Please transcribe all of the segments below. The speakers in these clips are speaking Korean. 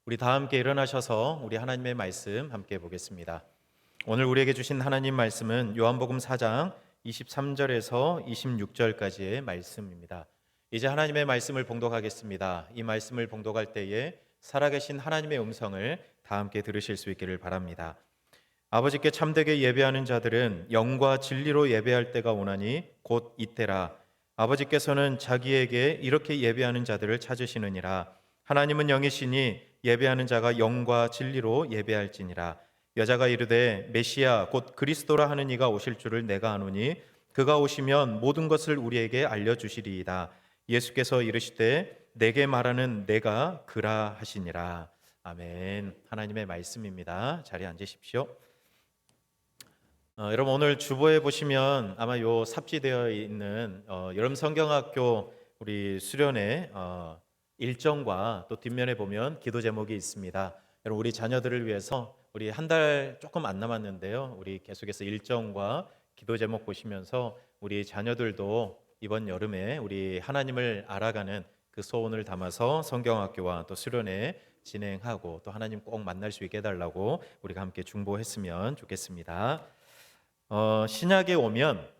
우리 다 함께 일어나셔서 우리 하나님의 말씀 함께 보겠습니다. 오늘 우리에게 주신 하나님 말씀은 요한복음 4장 23절에서 26절까지의 말씀입니다. 이제 하나님의 말씀을 봉독하겠습니다. 이 말씀을 봉독할 때에 살아계신 하나님의 음성을 다 함께 들으실 수 있기를 바랍니다. 아버지께 참되게 예배하는 자들은 영과 진리로 예배할 때가 오나니 곧 이때라. 아버지께서는 자기에게 이렇게 예배하는 자들을 찾으시느니라. 하나님은 영이시니 예배하는 자가 영과 진리로 예배할지니라. 여자가 이르되 메시아 곧 그리스도라 하는 이가 오실 줄을 내가 아노니 그가 오시면 모든 것을 우리에게 알려주시리이다. 예수께서 이르시되 내게 말하는 내가 그라 하시니라. 아멘. 하나님의 말씀입니다. 자리에 앉으십시오. 여러분 오늘 주보에 보시면 아마 요 삽지되어 있는 여름 성경학교 우리 수련회 일정과 또 뒷면에 보면 기도 제목이 있습니다. 여러분 우리 자녀들을 위해서 우리 한 달 조금 안 남았는데요. 우리 계속해서 일정과 기도 제목 보시면서 우리 자녀들도 이번 여름에 우리 하나님을 알아가는 그 소원을 담아서 성경학교와 또 수련회 진행하고 또 하나님 꼭 만날 수 있게 해달라고 우리가 함께 중보했으면 좋겠습니다. 신약에 오면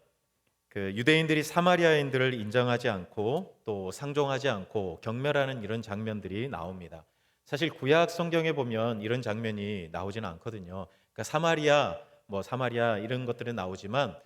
그 유대인들이 사마리아인들을 인정하지 않고 또 상종하지 않고 경멸하는 이런 장면들이 나옵니다. 사실 구약 성경에 보면 이런 장면이 나오지는 않거든요. 그러니까 사마리아 이런 것들은 나오지만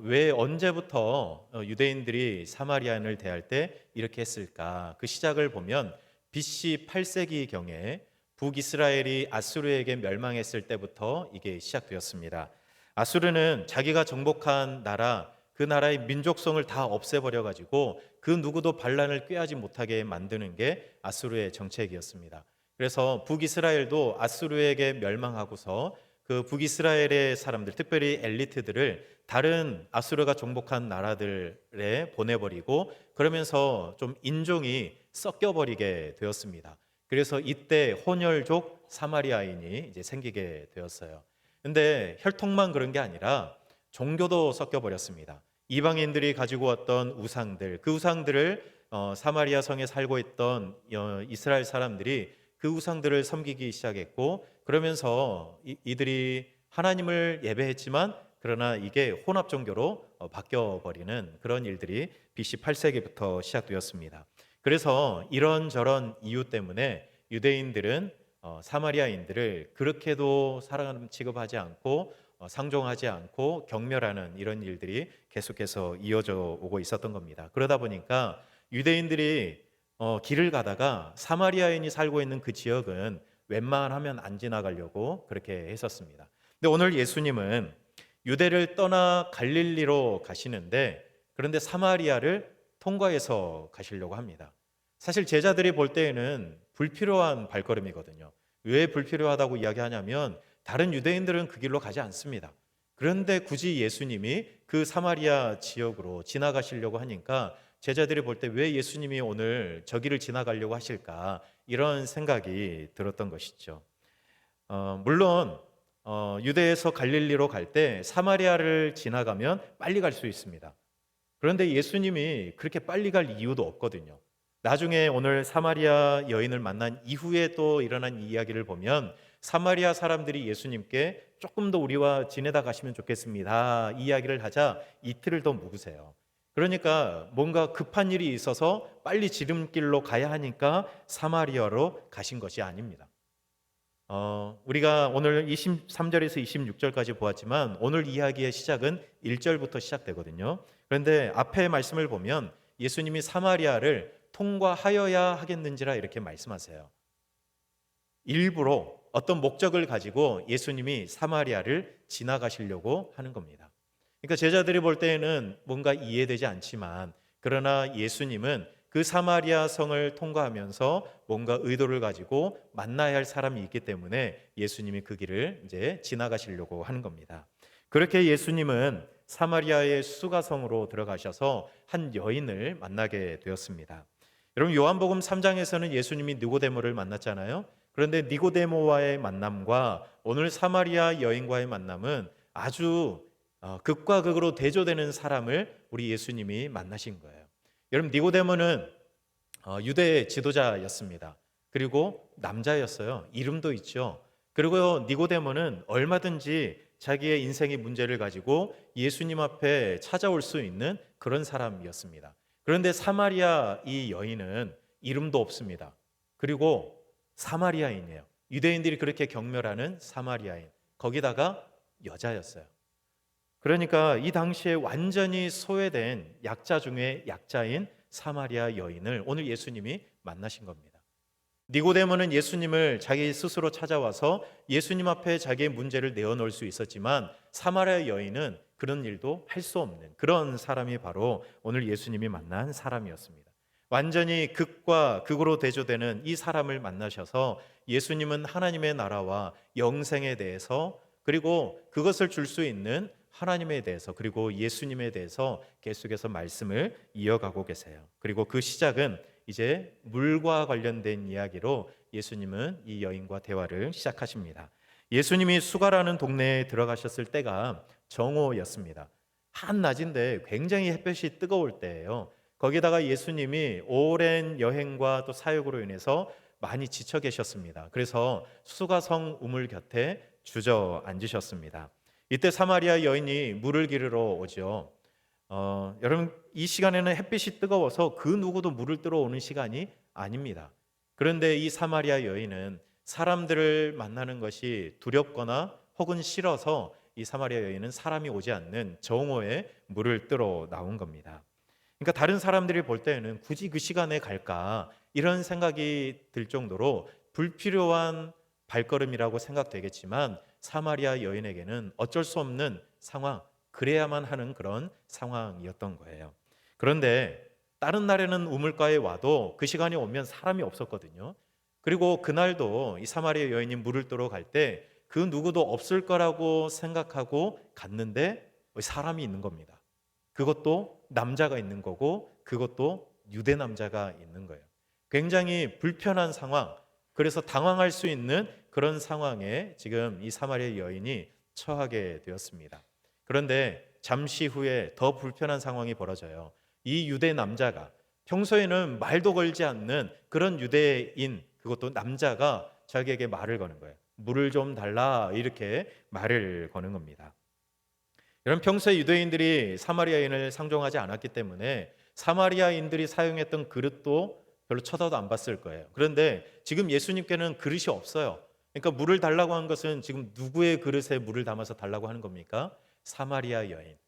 왜 언제부터 유대인들이 사마리아인을 대할 때 이렇게 했을까? 그 시작을 보면 BC 8세기 경에 북이스라엘이 아수르에게 멸망했을 때부터 이게 시작되었습니다. 아수르는 자기가 정복한 나라, 그 나라의 민족성을 다 없애버려 가지고 그 누구도 반란을 꾀하지 못하게 만드는 게 아수르의 정책이었습니다. 그래서 북이스라엘도 아수르에게 멸망하고서 그 북이스라엘의 사람들, 특별히 엘리트들을 다른 아수르가 정복한 나라들에 보내버리고 그러면서 좀 인종이 섞여버리게 되었습니다. 그래서 이때 혼혈족 사마리아인이 이제 생기게 되었어요. 근데 혈통만 그런 게 아니라 종교도 섞여 버렸습니다. 이방인들이 가지고 왔던 우상들, 그 우상들을 사마리아 성에 살고 있던 이스라엘 사람들이 그 우상들을 섬기기 시작했고 그러면서 이들이 하나님을 예배했지만 그러나 이게 혼합 종교로 바뀌어 버리는 그런 일들이 BC 8세기부터 시작되었습니다. 그래서 이런저런 이유 때문에 유대인들은 사마리아인들을 그렇게도 사람 취급하지 않고 상종하지 않고 경멸하는 이런 일들이 계속해서 이어져 오고 있었던 겁니다. 그러다 보니까 유대인들이 길을 가다가 사마리아인이 살고 있는 그 지역은 웬만하면 안 지나가려고 그렇게 했었습니다. 근데 오늘 예수님은 유대를 떠나 갈릴리로 가시는데 그런데 사마리아를 통과해서 가시려고 합니다. 사실 제자들이 볼 때에는 불필요한 발걸음이거든요. 왜 불필요하다고 이야기하냐면 다른 유대인들은 그 길로 가지 않습니다. 그런데 굳이 예수님이 그 사마리아 지역으로 지나가시려고 하니까 제자들이 볼 때 왜 예수님이 오늘 저 길을 지나가려고 하실까 이런 생각이 들었던 것이죠. 물론 유대에서 갈릴리로 갈 때 사마리아를 지나가면 빨리 갈 수 있습니다. 그런데 예수님이 그렇게 빨리 갈 이유도 없거든요. 나중에 오늘 사마리아 여인을 만난 이후에 또 일어난 이야기를 보면 사마리아 사람들이 예수님께 조금 더 우리와 지내다 가시면 좋겠습니다. 이 이야기를 하자 이틀을 더 묵으세요. 그러니까 뭔가 급한 일이 있어서 빨리 지름길로 가야 하니까 사마리아로 가신 것이 아닙니다. 우리가 오늘 23절에서 26절까지 보았지만 오늘 이야기의 시작은 1절부터 시작되거든요. 그런데 앞에 말씀을 보면 예수님이 사마리아를 통과하여야 하겠는지라 이렇게 말씀하세요. 일부러 어떤 목적을 가지고 예수님이 사마리아를 지나가시려고 하는 겁니다. 그러니까 제자들이 볼 때에는 뭔가 이해되지 않지만 그러나 예수님은 그 사마리아 성을 통과하면서 뭔가 의도를 가지고 만나야 할 사람이 있기 때문에 예수님이 그 길을 이제 지나가시려고 하는 겁니다. 그렇게 예수님은 사마리아의 수가성으로 들어가셔서 한 여인을 만나게 되었습니다. 여러분 요한복음 3장에서는 예수님이 니고데모를 만났잖아요. 그런데 니고데모와의 만남과 오늘 사마리아 여인과의 만남은 아주 극과 극으로 대조되는 사람을 우리 예수님이 만나신 거예요. 여러분 니고데모는 유대 지도자였습니다. 그리고 남자였어요. 이름도 있죠. 그리고 니고데모는 얼마든지 자기의 인생의 문제를 가지고 예수님 앞에 찾아올 수 있는 그런 사람이었습니다. 그런데 사마리아 이 여인은 이름도 없습니다. 그리고 사마리아인이에요. 유대인들이 그렇게 경멸하는 사마리아인. 거기다가 여자였어요. 그러니까 이 당시에 완전히 소외된 약자 중에 약자인 사마리아 여인을 오늘 예수님이 만나신 겁니다. 니고데모는 예수님을 자기 스스로 찾아와서 예수님 앞에 자기의 문제를 내어놓을 수 있었지만 사마리아 여인은 그런 일도 할 수 없는 그런 사람이 바로 오늘 예수님이 만난 사람이었습니다. 완전히 극과 극으로 대조되는 이 사람을 만나셔서 예수님은 하나님의 나라와 영생에 대해서 그리고 그것을 줄 수 있는 하나님에 대해서 그리고 예수님에 대해서 계속해서 말씀을 이어가고 계세요. 그리고 그 시작은 이제 물과 관련된 이야기로 예수님은 이 여인과 대화를 시작하십니다. 예수님이 수가라는 동네에 들어가셨을 때가 정오였습니다. 한낮인데 굉장히 햇볕이 뜨거울 때예요. 거기다가 예수님이 오랜 여행과 또 사역으로 인해서 많이 지쳐 계셨습니다. 그래서 수가성 우물 곁에 주저앉으셨습니다. 이때 사마리아 여인이 물을 기르러 오죠. 여러분 이 시간에는 햇빛이 뜨거워서 그 누구도 물을 뜨러 오는 시간이 아닙니다. 그런데 이 사마리아 여인은 사람들을 만나는 것이 두렵거나 혹은 싫어서 이 사마리아 여인은 사람이 오지 않는 정오에 물을 뜨러 나온 겁니다. 그러니까 다른 사람들이 볼 때는 굳이 그 시간에 갈까 이런 생각이 들 정도로 불필요한 발걸음이라고 생각되겠지만 사마리아 여인에게는 어쩔 수 없는 상황, 그래야만 하는 그런 상황이었던 거예요. 그런데 다른 날에는 우물가에 와도 그 시간이 오면 사람이 없었거든요. 그리고 그날도 이 사마리아 여인이 물을 뜨러 갈 때 그 누구도 없을 거라고 생각하고 갔는데 사람이 있는 겁니다. 그것도 남자가 있는 거고 그것도 유대 남자가 있는 거예요. 굉장히 불편한 상황, 그래서 당황할 수 있는 그런 상황에 지금 이 사마리아 여인이 처하게 되었습니다. 그런데 잠시 후에 더 불편한 상황이 벌어져요. 이 유대 남자가 평소에는 말도 걸지 않는 그런 유대인, 그것도 남자가 자기에게 말을 거는 거예요. 물을 좀 달라 이렇게 말을 거는 겁니다. 여러분 평소에 유대인들이 사마리아인을 상종하지 않았기 때문에 사마리아인들이 사용했던 그릇도 별로 쳐다도 안 봤을 거예요. 그런데 지금 예수님께는 그릇이 없어요. 그러니까 물을 달라고 한 것은 지금 누구의 그릇에 물을 담아서 달라고 하는 겁니까? 사마리아 여인.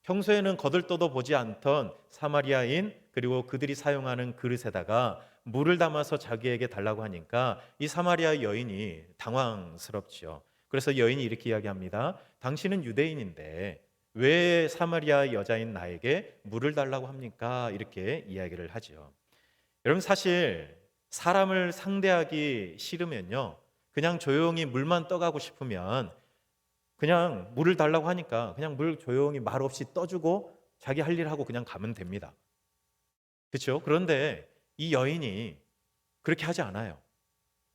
평소에는 거들떠도 보지 않던 사마리아인 그리고 그들이 사용하는 그릇에다가 물을 담아서 자기에게 달라고 하니까 이 사마리아 여인이 당황스럽지요. 그래서 여인이 이렇게 이야기합니다. 당신은 유대인인데 왜 사마리아 여자인 나에게 물을 달라고 합니까? 이렇게 이야기를 하죠. 여러분 사실 사람을 상대하기 싫으면요. 그냥 조용히 물만 떠가고 싶으면 그냥 물을 달라고 하니까 그냥 물 조용히 말 없이 떠주고 자기 할 일 하고 그냥 가면 됩니다. 그렇죠? 그런데 이 여인이 그렇게 하지 않아요.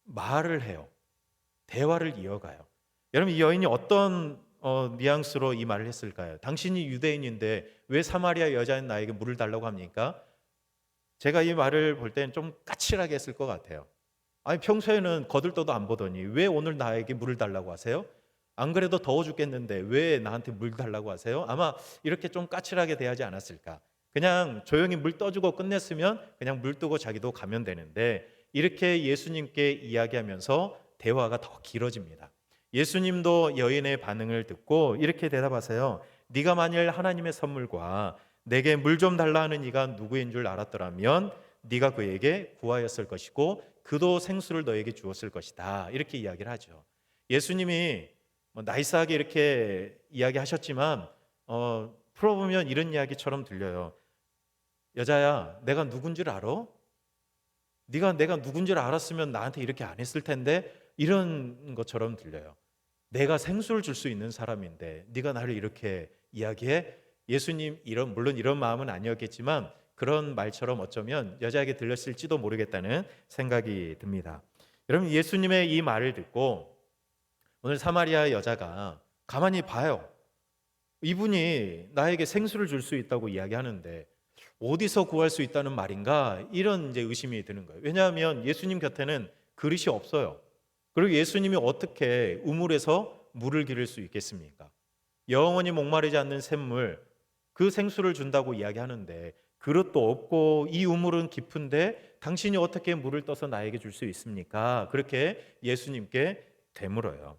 말을 해요. 대화를 이어가요. 여러분 이 여인이 어떤 뉘앙스로 이 말을 했을까요? 당신이 유대인인데 왜 사마리아 여자인 나에게 물을 달라고 합니까? 제가 이 말을 볼 때는 좀 까칠하게 했을 것 같아요. 아니 평소에는 거들떠도 안 보더니 왜 오늘 나에게 물을 달라고 하세요? 안 그래도 더워 죽겠는데 왜 나한테 물 달라고 하세요? 아마 이렇게 좀 까칠하게 대하지 않았을까? 그냥 조용히 물 떠주고 끝냈으면 그냥 물 뜨고 자기도 가면 되는데 이렇게 예수님께 이야기하면서 대화가 더 길어집니다. 예수님도 여인의 반응을 듣고 이렇게 대답하세요. 네가 만일 하나님의 선물과 내게 물 좀 달라 하는 이가 누구인 줄 알았더라면 네가 그에게 구하였을 것이고 그도 생수를 너에게 주었을 것이다. 이렇게 이야기를 하죠. 예수님이 나이스하게 이렇게 이야기하셨지만 풀어보면 이런 이야기처럼 들려요. 여자야, 내가 누군 줄 알아? 네가 내가 누군 줄 알았으면 나한테 이렇게 안 했을 텐데 이런 것처럼 들려요. 내가 생수를 줄 수 있는 사람인데 네가 나를 이렇게 이야기해? 예수님 물론 이런 마음은 아니었겠지만 그런 말처럼 어쩌면 여자에게 들렸을지도 모르겠다는 생각이 듭니다. 여러분 예수님의 이 말을 듣고 오늘 사마리아 여자가 가만히 봐요. 이분이 나에게 생수를 줄 수 있다고 이야기하는데 어디서 구할 수 있다는 말인가? 이런 이제 의심이 드는 거예요. 왜냐하면 예수님 곁에는 그릇이 없어요. 그리고 예수님이 어떻게 우물에서 물을 기를 수 있겠습니까? 영원히 목마르지 않는 샘물, 그 생수를 준다고 이야기하는데 그릇도 없고 이 우물은 깊은데 당신이 어떻게 물을 떠서 나에게 줄 수 있습니까? 그렇게 예수님께 되물어요.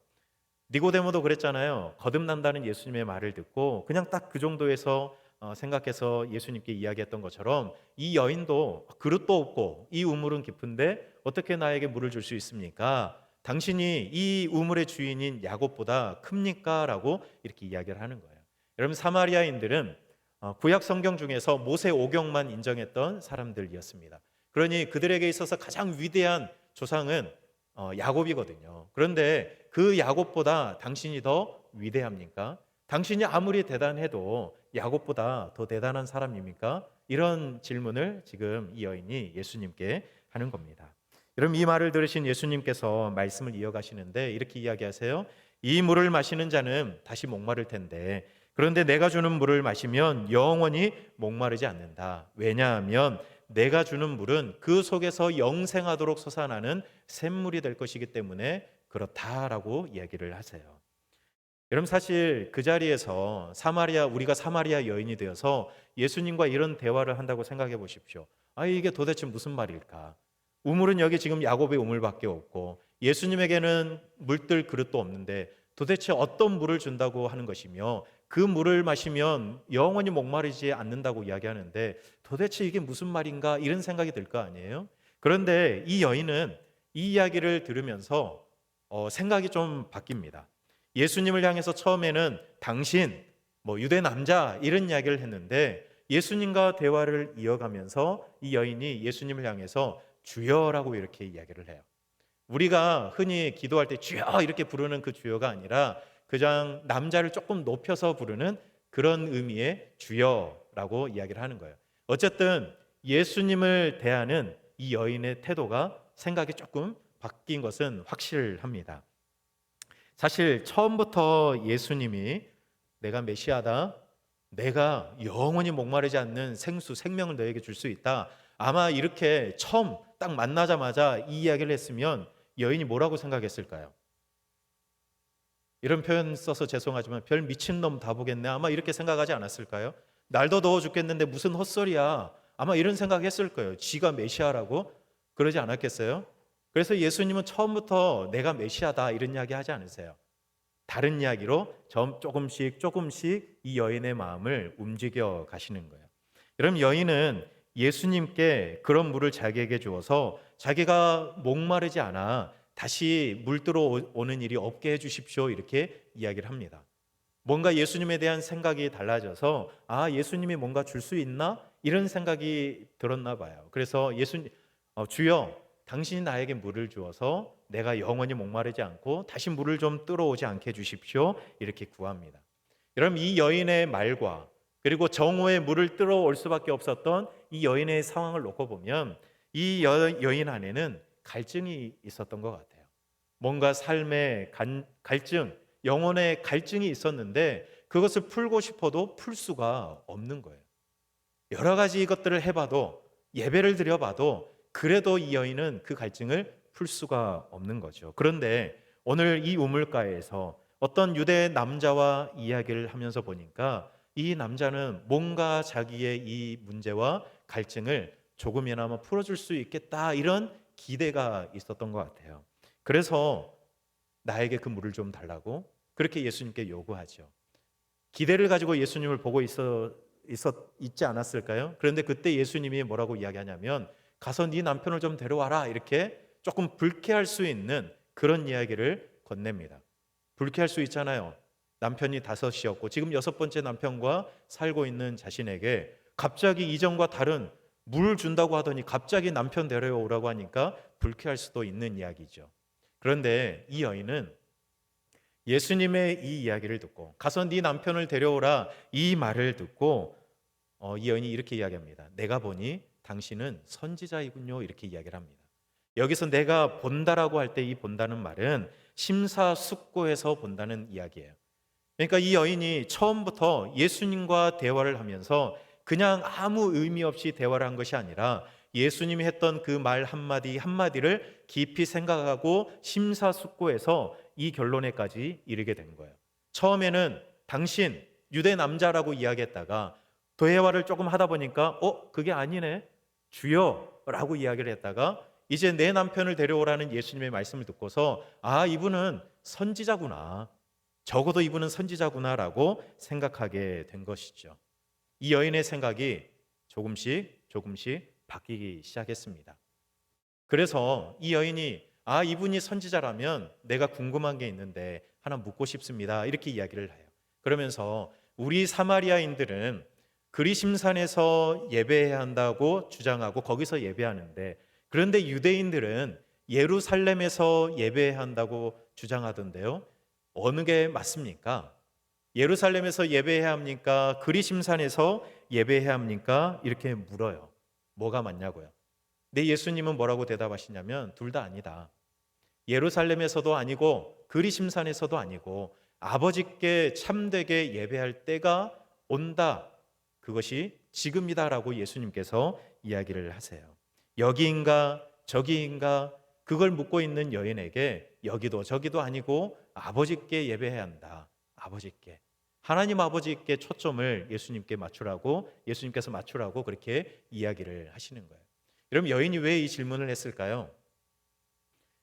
니고데모도 그랬잖아요. 거듭난다는 예수님의 말을 듣고 그냥 딱 그 정도에서 생각해서 예수님께 이야기했던 것처럼 이 여인도 그릇도 없고 이 우물은 깊은데 어떻게 나에게 물을 줄 수 있습니까? 당신이 이 우물의 주인인 야곱보다 큽니까? 라고 이렇게 이야기를 하는 거예요. 여러분, 사마리아인들은 구약 성경 중에서 모세 오경만 인정했던 사람들이었습니다. 그러니 그들에게 있어서 가장 위대한 조상은 야곱이거든요. 그런데 그 야곱보다 당신이 더 위대합니까? 당신이 아무리 대단해도 야곱보다 더 대단한 사람입니까? 이런 질문을 지금 이 여인이 예수님께 하는 겁니다. 여러분, 이 말을 들으신 예수님께서 말씀을 이어가시는데 이렇게 이야기하세요. 이 물을 마시는 자는 다시 목마를 텐데 그런데 내가 주는 물을 마시면 영원히 목마르지 않는다. 왜냐하면 내가 주는 물은 그 속에서 영생하도록 솟아나는 샘물이 될 것이기 때문에 그렇다라고 이야기를 하세요. 여러분, 사실 그 자리에서 우리가 사마리아 여인이 되어서 예수님과 이런 대화를 한다고 생각해 보십시오. 이게 도대체 무슨 말일까? 우물은 여기 지금 야곱의 우물밖에 없고 예수님에게는 물들 그릇도 없는데 도대체 어떤 물을 준다고 하는 것이며 그 물을 마시면 영원히 목마르지 않는다고 이야기하는데 도대체 이게 무슨 말인가 이런 생각이 들 거 아니에요? 그런데 이 여인은 이 이야기를 들으면서 생각이 좀 바뀝니다. 예수님을 향해서 처음에는 당신, 유대 남자 이런 이야기를 했는데 예수님과 대화를 이어가면서 이 여인이 예수님을 향해서 주여라고 이렇게 이야기를 해요. 우리가 흔히 기도할 때 주여 이렇게 부르는 그 주여가 아니라 그냥 남자를 조금 높여서 부르는 그런 의미의 주여라고 이야기를 하는 거예요. 어쨌든 예수님을 대하는 이 여인의 태도가 생각이 조금 바뀐 것은 확실합니다. 사실 처음부터 예수님이 내가 메시아다, 내가 영원히 목마르지 않는 생수, 생명을 너에게 줄 수 있다, 아마 이렇게 처음 딱 만나자마자 이 이야기를 했으면 여인이 뭐라고 생각했을까요? 이런 표현 써서 죄송하지만 별 미친놈 다 보겠네, 아마 이렇게 생각하지 않았을까요? 날도 더워 죽겠는데 무슨 헛소리야, 아마 이런 생각했을 거예요. 지가 메시아라고 그러지 않았겠어요? 그래서 예수님은 처음부터 내가 메시아다 이런 이야기 하지 않으세요. 다른 이야기로 조금씩 이 여인의 마음을 움직여 가시는 거예요. 여러분, 여인은 예수님께 그런 물을 자기에게 주어서 자기가 목마르지 않아 다시 물 들어오는 일이 없게 해주십시오 이렇게 이야기를 합니다. 뭔가 예수님에 대한 생각이 달라져서 예수님이 뭔가 줄 수 있나? 이런 생각이 들었나 봐요. 그래서 주여 당신이 나에게 물을 주어서 내가 영원히 목마르지 않고 다시 물을 좀 들어오지 않게 해주십시오 이렇게 구합니다. 여러분, 이 여인의 말과 그리고 정오에 물을 들어올 수밖에 없었던 이 여인의 상황을 놓고 보면 이 여인 안에는 갈증이 있었던 것 같아요. 뭔가 삶의 갈증, 영혼의 갈증이 있었는데 그것을 풀고 싶어도 풀 수가 없는 거예요. 여러 가지 것들을 해봐도, 예배를 드려봐도 그래도 이 여인은 그 갈증을 풀 수가 없는 거죠. 그런데 오늘 이 우물가에서 어떤 유대 남자와 이야기를 하면서 보니까 이 남자는 뭔가 자기의 이 문제와 갈증을 조금이나마 풀어줄 수 있겠다 이런 기대가 있었던 것 같아요. 그래서 나에게 그 물을 좀 달라고 그렇게 예수님께 요구하죠. 기대를 가지고 예수님을 보고 있지 않았을까요? 그런데 그때 예수님이 뭐라고 이야기하냐면 가서 네 남편을 좀 데려와라 이렇게 조금 불쾌할 수 있는 그런 이야기를 건넵니다. 불쾌할 수 있잖아요. 남편이 5이었고 지금 6번째 남편과 살고 있는 자신에게 갑자기 이전과 다른 물 준다고 하더니 갑자기 남편 데려오라고 하니까 불쾌할 수도 있는 이야기죠. 그런데 이 여인은 예수님의 이 이야기를 듣고 가서 네 남편을 데려오라 이 말을 듣고 이 여인이 이렇게 이야기합니다. 내가 보니 당신은 선지자이군요 이렇게 이야기를 합니다. 여기서 내가 본다라고 할 때 이 본다는 말은 심사숙고해서 본다는 이야기예요. 그러니까 이 여인이 처음부터 예수님과 대화를 하면서 그냥 아무 의미 없이 대화를 한 것이 아니라 예수님이 했던 그 말 한마디 한마디를 깊이 생각하고 심사숙고해서 이 결론에까지 이르게 된 거예요. 처음에는 당신 유대 남자라고 이야기했다가 대화를 조금 하다 보니까 그게 아니네, 주여라고 이야기를 했다가 이제 내 남편을 데려오라는 예수님의 말씀을 듣고서 이분은 선지자구나, 적어도 이분은 선지자구나라고 생각하게 된 것이죠. 이 여인의 생각이 조금씩 바뀌기 시작했습니다. 그래서 이 여인이 이분이 선지자라면 내가 궁금한 게 있는데 하나 묻고 싶습니다, 이렇게 이야기를 해요. 그러면서 우리 사마리아인들은 그리심산에서 예배해야 한다고 주장하고 거기서 예배하는데, 그런데 유대인들은 예루살렘에서 예배해야 한다고 주장하던데요, 어느 게 맞습니까? 예루살렘에서 예배해야 합니까? 그리심산에서 예배해야 합니까? 이렇게 물어요. 뭐가 맞냐고요. 근데 예수님은 뭐라고 대답하시냐면 둘 다 아니다. 예루살렘에서도 아니고 그리심산에서도 아니고 아버지께 참되게 예배할 때가 온다, 그것이 지금이다라고 예수님께서 이야기를 하세요. 여기인가 저기인가 그걸 묻고 있는 여인에게 여기도 저기도 아니고 아버지께 예배해야 한다. 아버지께, 하나님 아버지께 초점을 예수님께서 맞추라고 그렇게 이야기를 하시는 거예요. 여러분, 여인이 왜 이 질문을 했을까요?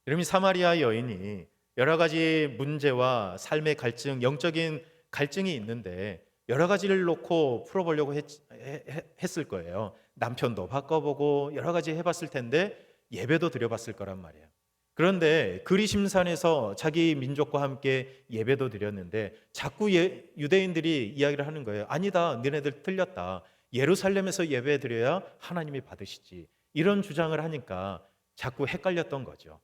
여러분, 사마리아 여인이 여러 가지 문제와 삶의 갈증, 영적인 갈증이 있는데 여러 가지를 놓고 풀어보려고 했을 거예요. 남편도 바꿔보고 여러 가지 해봤을 텐데 예배도 드려봤을 거란 말이에요. 그런데 그리심산에서 자기 민족과 함께 예배도 드렸는데 자꾸 유대인들이 이야기를 하는 거예요. 아니다, 너네들 틀렸다. 예루살렘에서 예배 드려야 하나님이 받으시지. 이런 주장을 하니까 자꾸 헷갈렸던 거죠.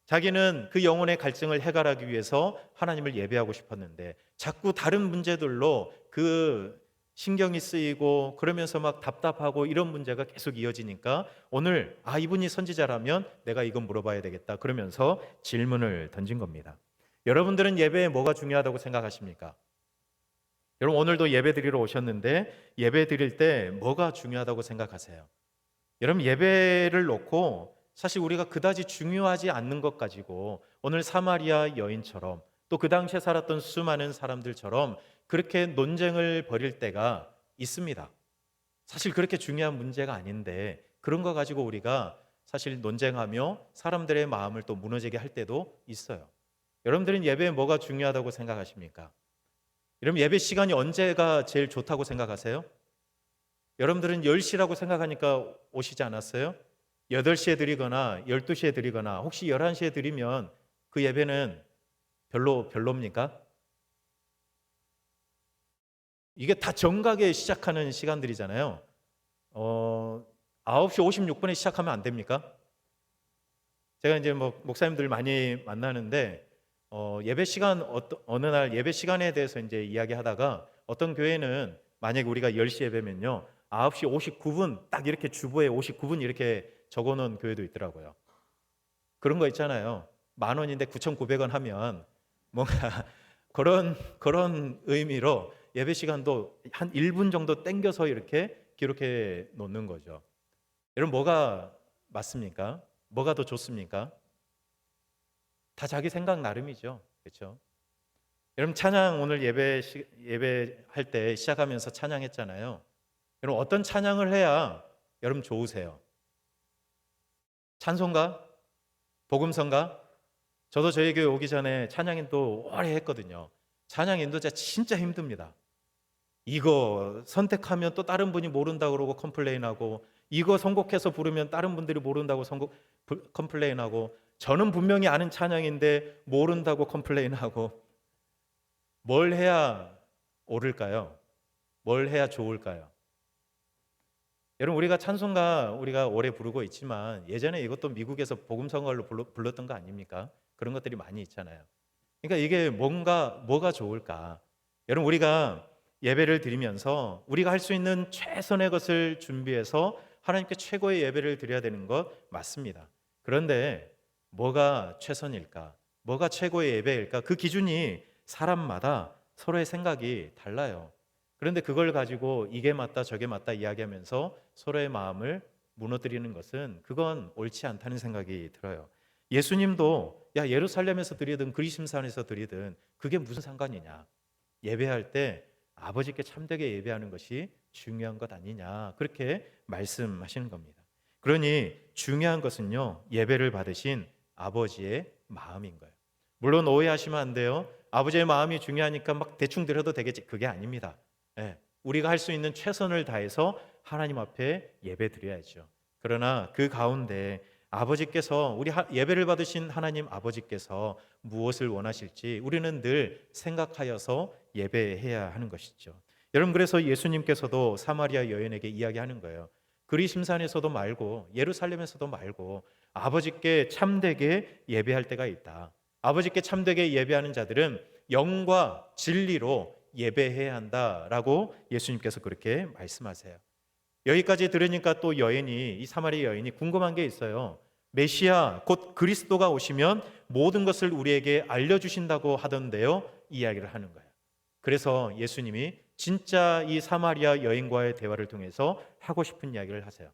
자기는 그 영혼의 갈증을 해결하기 위해서 하나님을 예배하고 싶었는데 자꾸 다른 문제들로 그 신경이 쓰이고 그러면서 막 답답하고 이런 문제가 계속 이어지니까 오늘 이분이 선지자라면 내가 이건 물어봐야 되겠다 그러면서 질문을 던진 겁니다. 여러분들은 예배에 뭐가 중요하다고 생각하십니까? 여러분, 오늘도 예배 드리러 오셨는데 예배 드릴 때 뭐가 중요하다고 생각하세요? 여러분, 예배를 놓고 사실 우리가 그다지 중요하지 않는 것 가지고 오늘 사마리아 여인처럼 또 그 당시에 살았던 수많은 사람들처럼 그렇게 논쟁을 벌일 때가 있습니다. 사실 그렇게 중요한 문제가 아닌데 그런 거 가지고 우리가 사실 논쟁하며 사람들의 마음을 또 무너지게 할 때도 있어요. 여러분들은 예배에 뭐가 중요하다고 생각하십니까? 여러분, 예배 시간이 언제가 제일 좋다고 생각하세요? 여러분들은 10시라고 생각하니까 오시지 않았어요? 8시에 드리거나 12시에 드리거나 혹시 11시에 드리면 그 예배는 별로입니까? 이게 다 정각에 시작하는 시간들이잖아요. 9시 56분에 시작하면 안 됩니까? 제가 이제 목사님들 많이 만나는데 예배 시간 어느 날 예배 시간에 대해서 이제 이야기하다가 어떤 교회는 만약에 우리가 10시 예배면요 9시 59분 딱 이렇게 주보에 59분 이렇게 적어놓은 교회도 있더라고요. 그런 거 있잖아요. 10,000원인데 9,900원 하면 뭔가 그런 의미로 예배 시간도 한 1분 정도 땡겨서 이렇게 기록해 놓는 거죠. 여러분, 뭐가 맞습니까? 뭐가 더 좋습니까? 다 자기 생각 나름이죠. 그렇죠? 여러분, 찬양 오늘 예배할 때 시작하면서 찬양했잖아요. 여러분, 어떤 찬양을 해야 여러분 좋으세요? 찬송가? 복음성가? 저도 저희 교회 오기 전에 찬양인도 오래 했거든요. 찬양 인도자 진짜 힘듭니다. 이거 선택하면 또 다른 분이 모른다고 그러고 컴플레인하고, 이거 선곡해서 부르면 다른 분들이 모른다고 컴플레인하고, 저는 분명히 아는 찬양인데 모른다고 컴플레인하고. 뭘 해야 오를까요? 뭘 해야 좋을까요? 여러분, 우리가 찬송가 우리가 오래 부르고 있지만 예전에 이것도 미국에서 복음성가로 불렀던 거 아닙니까? 그런 것들이 많이 있잖아요. 그러니까 이게 뭐가 좋을까? 여러분, 우리가 예배를 드리면서 우리가 할 수 있는 최선의 것을 준비해서 하나님께 최고의 예배를 드려야 되는 것 맞습니다. 그런데 뭐가 최선일까? 뭐가 최고의 예배일까? 그 기준이 사람마다 서로의 생각이 달라요. 그런데 그걸 가지고 이게 맞다 저게 맞다 이야기하면서 서로의 마음을 무너뜨리는 것은 그건 옳지 않다는 생각이 들어요. 예수님도 야 예루살렘에서 드리든 그리심산에서 드리든 그게 무슨 상관이냐. 예배할 때 아버지께 참되게 예배하는 것이 중요한 것 아니냐. 그렇게 말씀하시는 겁니다. 그러니 중요한 것은요. 예배를 받으신 아버지의 마음인 거예요. 물론 오해하시면 안 돼요. 아버지의 마음이 중요하니까 막 대충 드려도 되겠지. 그게 아닙니다. 예, 우리가 할 수 있는 최선을 다해서 하나님 앞에 예배 드려야죠. 그러나 그 가운데 아버지께서 예배를 받으신 하나님 아버지께서 무엇을 원하실지 우리는 늘 생각하여서 예배해야 하는 것이죠. 여러분 그래서 예수님께서도 사마리아 여인에게 이야기하는 거예요. 그리심산에서도 말고 예루살렘에서도 말고 아버지께 참되게 예배할 때가 있다. 아버지께 참되게 예배하는 자들은 영과 진리로 예배해야 한다라고 예수님께서 그렇게 말씀하세요. 여기까지 들으니까 또 이 사마리아 여인이 궁금한 게 있어요. 메시아 곧 그리스도가 오시면 모든 것을 우리에게 알려주신다고 하던데요. 이야기를 하는 거예요. 그래서 예수님이 진짜 이 사마리아 여인과의 대화를 통해서 하고 싶은 이야기를 하세요.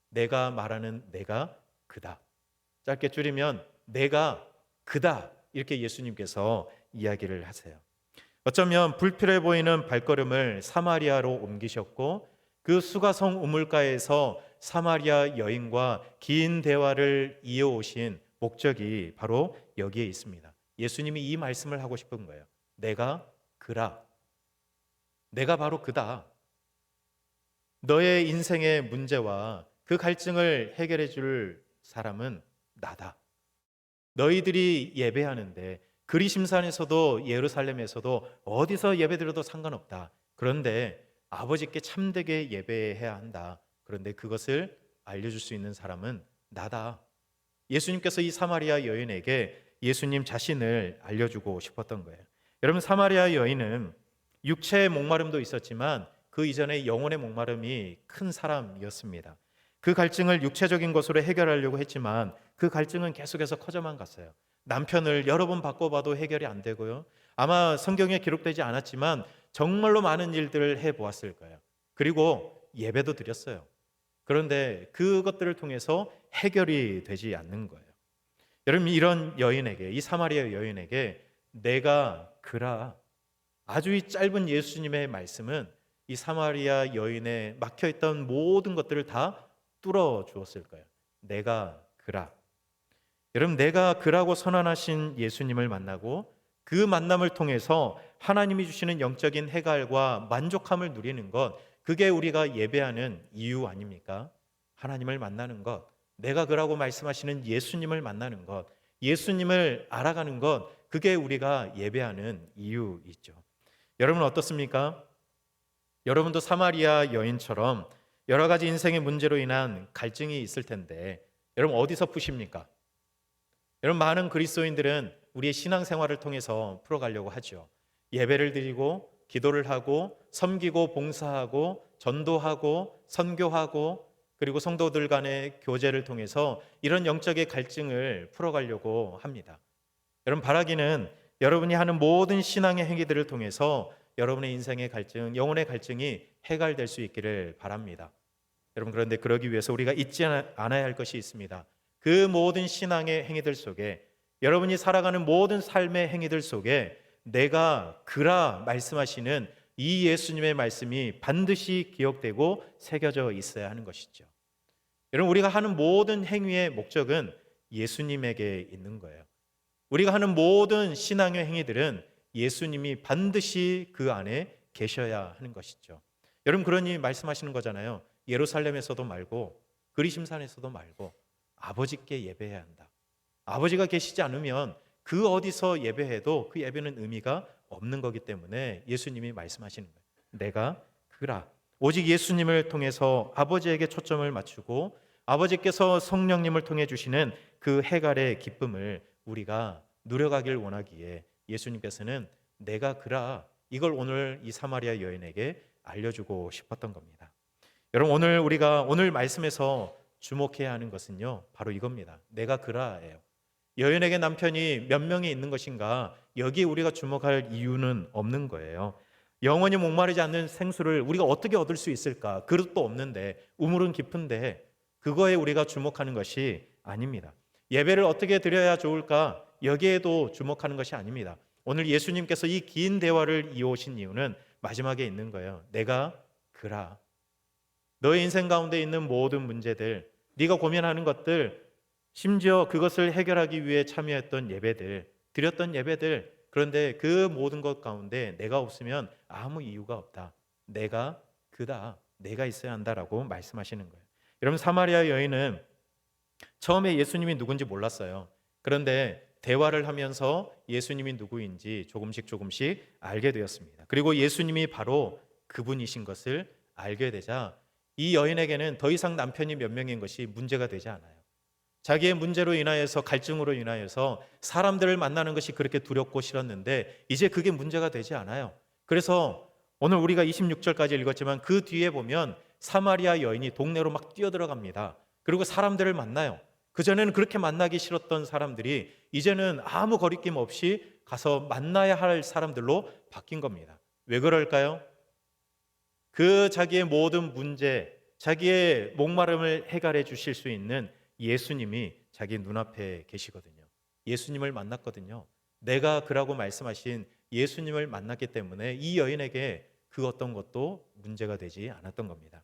내가 말하는 내가 그다. 짧게 줄이면 내가 그다. 이렇게 예수님께서 이야기를 하세요. 어쩌면 불필요해 보이는 발걸음을 사마리아로 옮기셨고 그 수가성 우물가에서 사마리아 여인과 긴 대화를 이어오신 목적이 바로 여기에 있습니다. 예수님이 이 말씀을 하고 싶은 거예요. 내가 그라. 내가 바로 그다. 너의 인생의 문제와 그 갈증을 해결해 줄 사람은 나다. 너희들이 예배하는데 그리심산에서도 예루살렘에서도 어디서 예배드려도 상관없다. 그런데 아버지께 참되게 예배해야 한다. 그런데 그것을 알려줄 수 있는 사람은 나다. 예수님께서 이 사마리아 여인에게 예수님 자신을 알려주고 싶었던 거예요. 여러분 사마리아 여인은 육체의 목마름도 있었지만 그 이전에 영혼의 목마름이 큰 사람이었습니다. 그 갈증을 육체적인 것으로 해결하려고 했지만 그 갈증은 계속해서 커져만 갔어요. 남편을 여러 번 바꿔봐도 해결이 안 되고요. 아마 성경에 기록되지 않았지만 정말로 많은 일들을 해보았을 거예요. 그리고 예배도 드렸어요. 그런데 그것들을 통해서 해결이 되지 않는 거예요. 여러분 이런 여인에게 이 사마리아 여인에게 내가 그라 아주 이 짧은 예수님의 말씀은 이 사마리아 여인의 막혀있던 모든 것들을 다 뚫어 주었을 거예요. 내가 그라. 여러분 내가 그라고 선언하신 예수님을 만나고 그 만남을 통해서 하나님이 주시는 영적인 해갈과 만족함을 누리는 것 그게 우리가 예배하는 이유 아닙니까? 하나님을 만나는 것 내가 그라고 말씀하시는 예수님을 만나는 것 예수님을 알아가는 것 그게 우리가 예배하는 이유이죠. 여러분 어떻습니까? 여러분도 사마리아 여인처럼 여러 가지 인생의 문제로 인한 갈증이 있을 텐데 여러분 어디서 푸십니까? 여러분 많은 그리스도인들은 우리의 신앙생활을 통해서 풀어가려고 하죠. 예배를 드리고 기도를 하고 섬기고 봉사하고 전도하고 선교하고 그리고 성도들 간의 교제를 통해서 이런 영적의 갈증을 풀어가려고 합니다. 여러분 바라기는 여러분이 하는 모든 신앙의 행위들을 통해서 여러분의 인생의 갈증, 영혼의 갈증이 해갈될 수 있기를 바랍니다. 여러분 그런데 그러기 위해서 우리가 잊지 않아야 할 것이 있습니다. 그 모든 신앙의 행위들 속에 여러분이 살아가는 모든 삶의 행위들 속에 내가 그라 말씀하시는 이 예수님의 말씀이 반드시 기억되고 새겨져 있어야 하는 것이죠. 여러분 우리가 하는 모든 행위의 목적은 예수님에게 있는 거예요. 우리가 하는 모든 신앙의 행위들은 예수님이 반드시 그 안에 계셔야 하는 것이죠. 여러분 그러니 말씀하시는 거잖아요. 예루살렘에서도 말고 그리심산에서도 말고 아버지께 예배해야 한다. 아버지가 계시지 않으면 그 어디서 예배해도 그 예배는 의미가 없는 거기 때문에 예수님이 말씀하시는 거예요. 내가 그라. 오직 예수님을 통해서 아버지에게 초점을 맞추고 아버지께서 성령님을 통해 주시는 그 해갈의 기쁨을 우리가 누려가길 원하기에 예수님께서는 내가 그라 이걸 오늘 이 사마리아 여인에게 알려주고 싶었던 겁니다. 여러분 우리가 오늘 말씀에서 주목해야 하는 것은요 바로 이겁니다. 내가 그라예요. 여인에게 남편이 몇 명이 있는 것인가 여기 우리가 주목할 이유는 없는 거예요. 영원히 목마르지 않는 생수를 우리가 어떻게 얻을 수 있을까? 그릇도 없는데, 우물은 깊은데, 그거에 우리가 주목하는 것이 아닙니다. 예배를 어떻게 드려야 좋을까? 여기에도 주목하는 것이 아닙니다. 오늘 예수님께서 이 긴 대화를 이어오신 이유는 마지막에 있는 거예요. 내가 그라. 너의 인생 가운데 있는 모든 문제들, 네가 고민하는 것들, 심지어 그것을 해결하기 위해 참여했던 예배들, 드렸던 예배들, 그런데 그 모든 것 가운데 내가 없으면 아무 이유가 없다. 내가 그다. 내가 있어야 한다라고 말씀하시는 거예요. 여러분, 사마리아 여인은 처음에 예수님이 누군지 몰랐어요. 그런데 대화를 하면서 예수님이 누구인지 조금씩 알게 되었습니다. 그리고 예수님이 바로 그분이신 것을 알게 되자 이 여인에게는 더 이상 남편이 몇 명인 것이 문제가 되지 않아요. 자기의 문제로 인하여서, 갈증으로 인하여서 사람들을 만나는 것이 그렇게 두렵고 싫었는데 이제 그게 문제가 되지 않아요. 그래서 오늘 우리가 26절까지 읽었지만 그 뒤에 보면 사마리아 여인이 동네로 막 뛰어들어갑니다. 그리고 사람들을 만나요. 그전에는 그렇게 만나기 싫었던 사람들이 이제는 아무 거리낌 없이 가서 만나야 할 사람들로 바뀐 겁니다. 왜 그럴까요? 그 자기의 모든 문제, 자기의 목마름을 해결해 주실 수 있는 예수님이 자기 눈앞에 계시거든요. 예수님을 만났거든요. 내가 그라고 말씀하신 예수님을 만났기 때문에 이 여인에게 그 어떤 것도 문제가 되지 않았던 겁니다.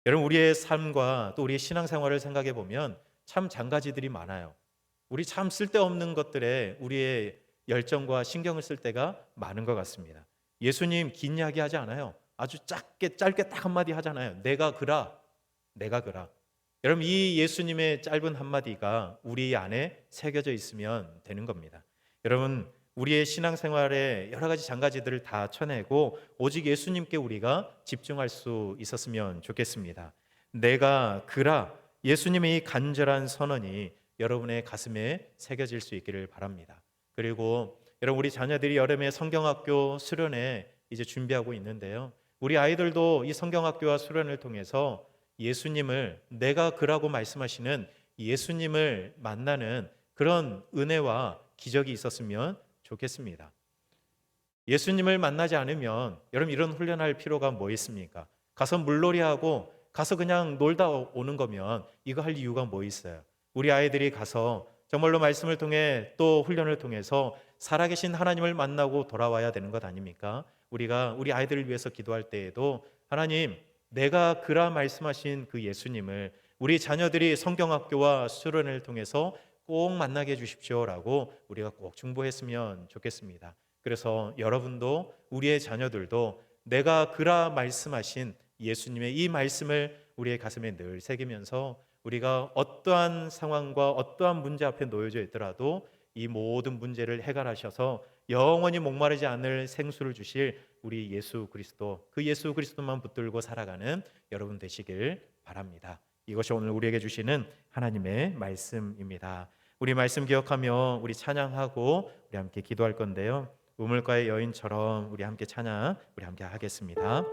여러분, 우리의 삶과 또 우리의 신앙생활을 생각해 보면 참 장가지들이 많아요. 우리 참 쓸데없는 것들에 우리의 열정과 신경을 쓸 때가 많은 것 같습니다. 예수님 긴 이야기 하지 않아요. 아주 짧게 딱 한마디 하잖아요. 내가 그라. 내가 그라. 여러분, 이 예수님의 짧은 한마디가 우리 안에 새겨져 있으면 되는 겁니다. 여러분, 우리의 신앙생활에 여러 가지 장가지들을 다 쳐내고 오직 예수님께 우리가 집중할 수 있었으면 좋겠습니다. 내가 그라. 예수님의 이 간절한 선언이 여러분의 가슴에 새겨질 수 있기를 바랍니다. 그리고 여러분, 우리 자녀들이 여름에 성경학교 수련회 이제 준비하고 있는데요. 우리 아이들도 이 성경학교와 수련을 통해서 예수님을, 내가 그라고 말씀하시는 예수님을 만나는 그런 은혜와 기적이 있었으면 좋겠습니다. 예수님을 만나지 않으면 여러분, 이런 훈련할 필요가 뭐 있습니까? 가서 물놀이하고 가서 그냥 놀다 오는 거면 이거 할 이유가 뭐 있어요? 우리 아이들이 가서 정말로 말씀을 통해 또 훈련을 통해서 살아계신 하나님을 만나고 돌아와야 되는 것 아닙니까? 우리가 우리 아이들을 위해서 기도할 때에도 하나님, 내가 그라 말씀하신 그 예수님을 우리 자녀들이 성경학교와 수련을 통해서 꼭 만나게 해주십시오라고 우리가 꼭 중보했으면 좋겠습니다. 그래서 여러분도 우리의 자녀들도 내가 그라 말씀하신 예수님의 이 말씀을 우리의 가슴에 늘 새기면서 우리가 어떠한 상황과 어떠한 문제 앞에 놓여져 있더라도 이 모든 문제를 해결하셔서 영원히 목마르지 않을 생수를 주실 우리 예수 그리스도, 그 예수 그리스도만 붙들고 살아가는 여러분 되시길 바랍니다. 이것이 오늘 우리에게 주시는 하나님의 말씀입니다. 우리 말씀 기억하며 우리 찬양하고 우리 함께 기도할 건데요. 우물가의 여인처럼 우리 함께 찬양, 우리 함께 하겠습니다.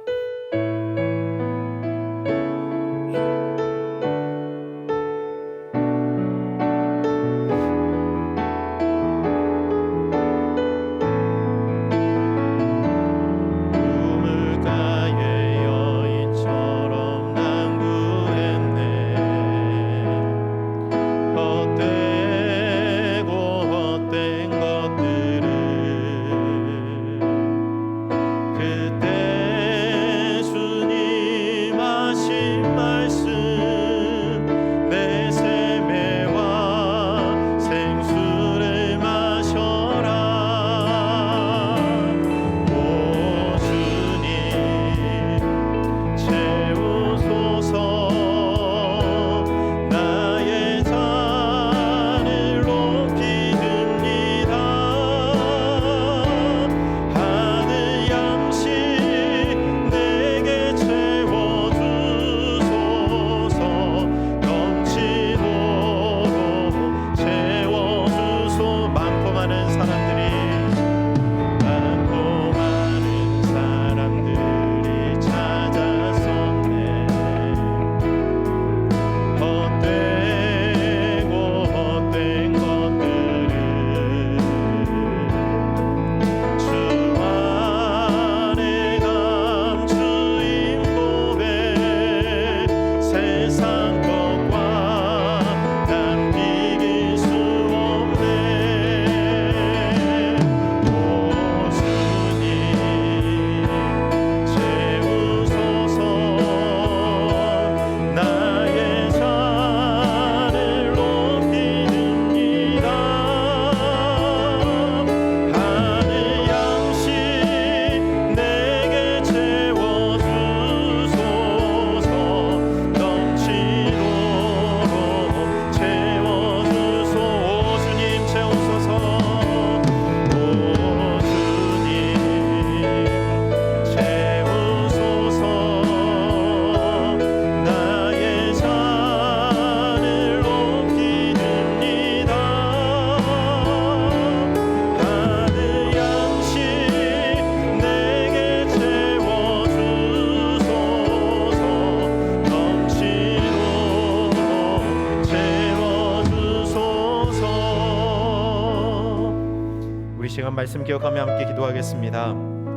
우리 시간 말씀 기억하며 함께 기도하겠습니다.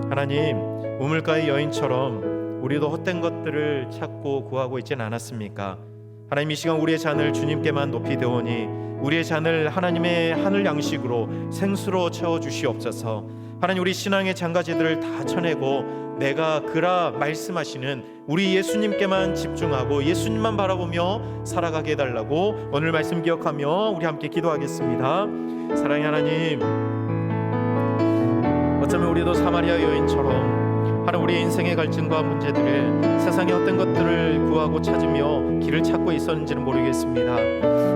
하나님, 우물가의 여인처럼 우리도 헛된 것들을 찾고 구하고 있지는 않았습니까? 하나님, 이 시간 우리의 잔을 주님께만 높이 되오니 우리의 잔을 하나님의 하늘 양식으로 생수로 채워주시옵소서. 하나님, 우리 신앙의 장가지들을 다 쳐내고 내가 그라 말씀하시는 우리 예수님께만 집중하고 예수님만 바라보며 살아가게 해달라고 오늘 말씀 기억하며 우리 함께 기도하겠습니다. 사랑의 하나님, 어쩌면 우리도 사마리아 여인처럼 하나님 우리의 인생의 갈증과 문제들을 세상의 어떤 것들을 구하고 찾으며 길을 찾고 있었는지는 모르겠습니다.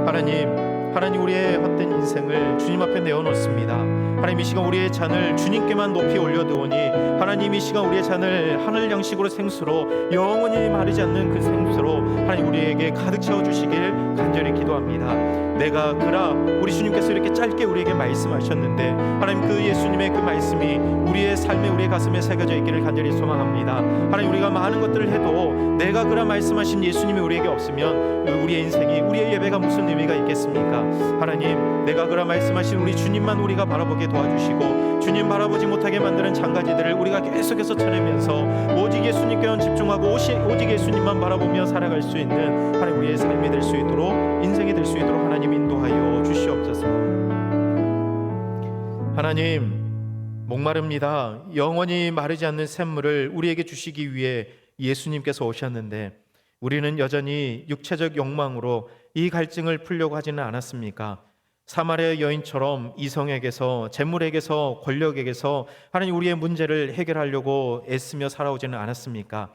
하나님 우리의 헛된 인생을 주님 앞에 내어놓습니다. 하나님, 이 시간 우리의 잔을 주님께만 높이 올려두오니 하나님, 이 시간 우리의 잔을 하늘 양식으로 생수로 영원히 마르지 않는 그 생수로 하나님 우리에게 가득 채워주시길 간절히 기도합니다. 내가 그라, 우리 주님께서 이렇게 짧게 우리에게 말씀하셨는데 하나님, 그 예수님의 그 말씀이 우리의 삶에, 우리의 가슴에 새겨져 있기를 간절히 소망합니다. 하나님, 우리가 많은 것들을 해도 내가 그라 말씀하신 예수님이 우리에게 없으면 우리의 인생이, 우리의 예배가 무슨 의미가 있겠습니까? 하나님, 내가 그라 말씀하신 우리 주님만 우리가 바라보게 도와주시고 주님 바라보지 못하게 만드는 장가지들을 우리가 계속해서 쳐내면서 오직 예수님께만 집중하고 오직 예수님만 바라보며 살아갈 수 있는 하나님 우리의 삶이 될 수 있도록, 인생이 될 수 있도록 하나님 인도하여 주시옵소서. 하나님, 목마릅니다. 영원히 마르지 않는 샘물을 우리에게 주시기 위해 예수님께서 오셨는데 우리는 여전히 육체적 욕망으로 이 갈증을 풀려고 하지는 않았습니까? 사마리아 여인처럼 이성에게서, 재물에게서, 권력에게서 하나님 우리의 문제를 해결하려고 애쓰며 살아오지는 않았습니까?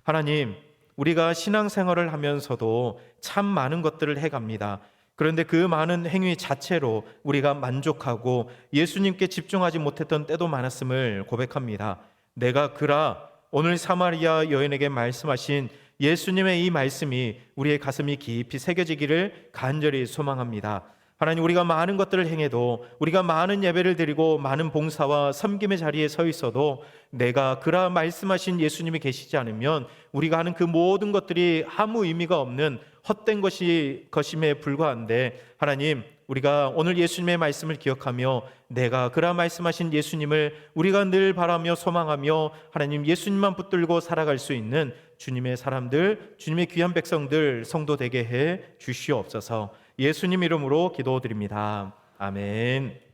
하나님, 우리가 신앙생활을 하면서도 참 많은 것들을 해갑니다. 그런데 그 많은 행위 자체로 우리가 만족하고 예수님께 집중하지 못했던 때도 많았음을 고백합니다. 내가 그라, 오늘 사마리아 여인에게 말씀하신 예수님의 이 말씀이 우리의 가슴이 깊이 새겨지기를 간절히 소망합니다. 하나님, 우리가 많은 것들을 행해도, 우리가 많은 예배를 드리고 많은 봉사와 섬김의 자리에 서 있어도 내가 그라 말씀하신 예수님이 계시지 않으면 우리가 하는 그 모든 것들이 아무 의미가 없는 헛된 것임에 불과한데, 하나님, 우리가 오늘 예수님의 말씀을 기억하며 내가 그라 말씀하신 예수님을 우리가 늘 바라며 소망하며 하나님 예수님만 붙들고 살아갈 수 있는 주님의 사람들, 주님의 귀한 백성들, 성도 되게 해 주시옵소서. 예수님 이름으로 기도드립니다. 아멘.